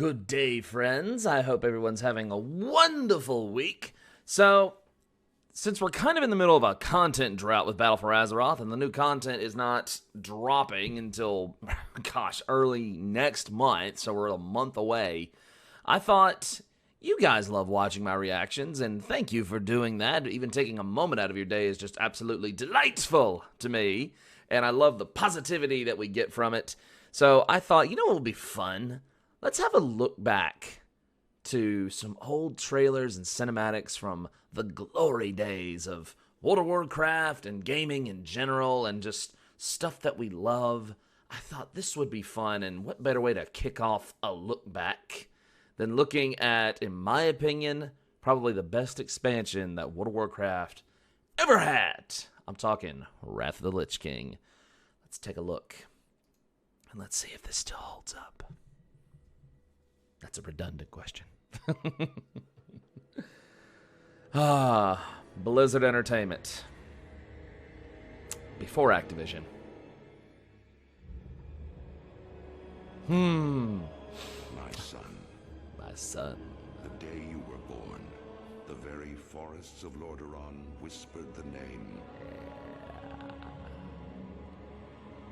Good day, friends. I hope everyone's having a wonderful week. So, since we're kind of in the middle of a content drought with Battle for Azeroth, and the new content is not dropping until, early next month, so we're a month away, I thought you guys love watching my reactions, and thank you for doing that. Even taking a moment out of your day is just absolutely delightful to me, and I love the positivity that we get from it. So I thought, you know what would be fun? Let's have a look back to some old trailers and cinematics from the glory days of World of Warcraft and gaming in general and just stuff that we love. I thought this would be fun, and what better way to kick off a look back than looking at, in my opinion, probably the best expansion that World of Warcraft ever had. I'm talking Wrath of the Lich King. Let's take a look, and let's see if this still holds up. That's a redundant question. Blizzard Entertainment. Before Activision. My son, My son. the day you were born, the very forests of Lordaeron whispered the name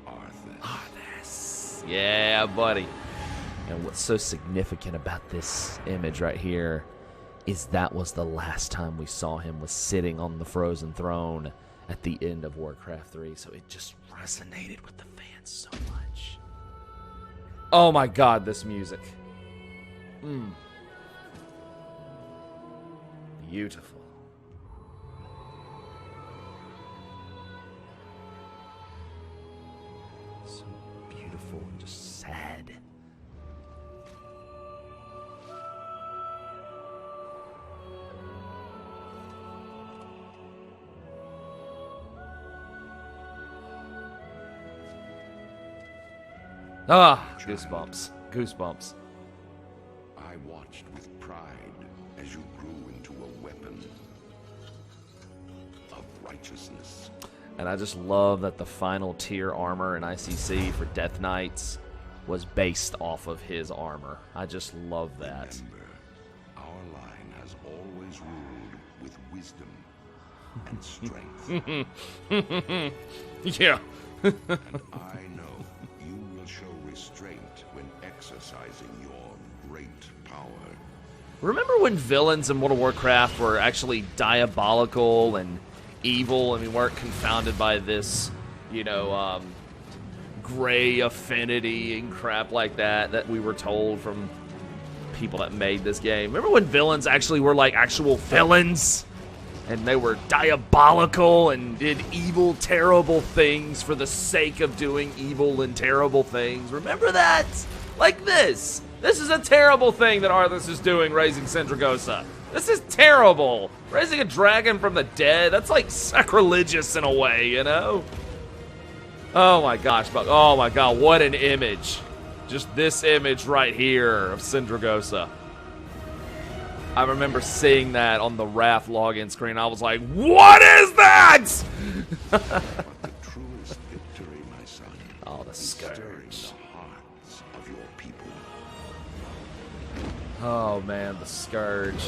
Arthas. Arthas. Yeah, buddy. And what's so significant about this image right here is that was the last time we saw him was sitting on the frozen throne at the end of Warcraft 3. So it just resonated with the fans so much. Oh my god, this music. Beautiful. So beautiful and just sad. Goosebumps. Goosebumps. I watched with pride as you grew into a weapon of righteousness. And I just love that the final tier armor in ICC for Death Knights was based off of his armor. I just love that. Remember, our line has always ruled with wisdom and strength. Yeah. And I know you will show restraint when exercising your great power. Remember when villains in World of Warcraft were actually diabolical and evil, and we weren't confounded by this, gray affinity and crap like that we were told from people that made this game? Remember when villains actually were like actual villains? And they were diabolical and did evil, terrible things for the sake of doing evil and terrible things. Remember that? Like this. This is a terrible thing that Arthas is doing, raising Sindragosa. This is terrible. Raising a dragon from the dead, that's like sacrilegious in a way, you know? Oh my gosh, but oh my god, what an image. Just this image right here of Sindragosa. I remember seeing that on the Wrath login screen. I was like, what is that? But the truest victory, my son, Oh, the is stirring Scourge. the hearts of your people. Oh man, the Scourge.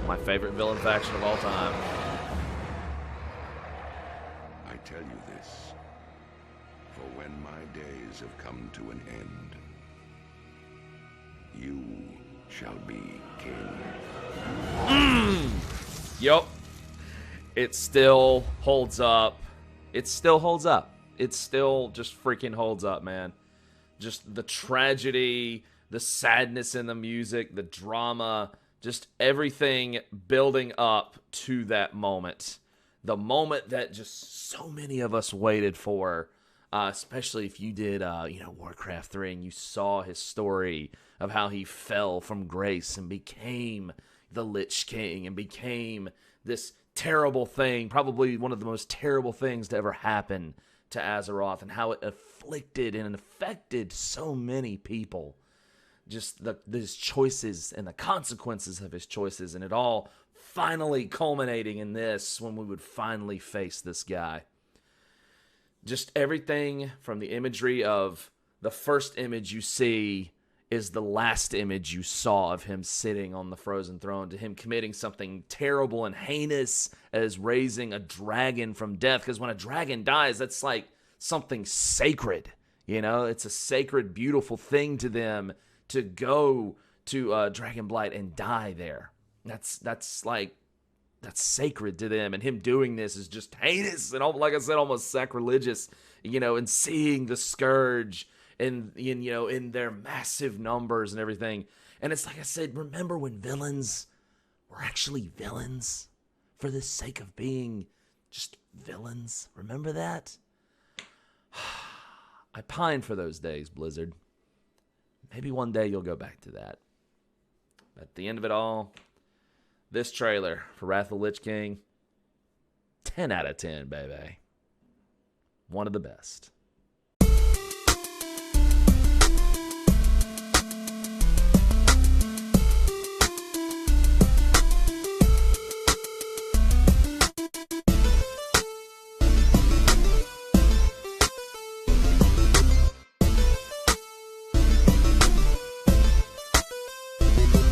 My favorite villain faction of all time. I tell you this, for when my days have come to an end, you shall be king. Yup. It still holds up. It still holds up. It still just freaking holds up, man. Just the tragedy, the sadness in the music, the drama, just everything building up to that moment. The moment that just so many of us waited for, especially if you did, Warcraft 3 and you saw his story of how he fell from grace and became the Lich King and became this terrible thing, probably one of the most terrible things to ever happen to Azeroth, and how it afflicted and affected so many people. Just his choices and the consequences of his choices, and it all finally culminating in this, when we would finally face this guy. Just everything from the imagery of the first image you see is the last image you saw of him sitting on the frozen throne, to him committing something terrible and heinous as raising a dragon from death. Because when a dragon dies, that's like something sacred. You know, it's a sacred, beautiful thing to them to go to Dragon Blight and die there. That's sacred to them, and him doing this is just heinous and, like I said, almost sacrilegious. You know, and seeing the Scourge in their massive numbers and everything, and it's like I said, remember when villains were actually villains for the sake of being just villains? Remember that? I pine for those days, Blizzard. Maybe one day you'll go back to that. But at the end of it all, this trailer for Wrath of the Lich King, 10 out of 10, baby. One of the best.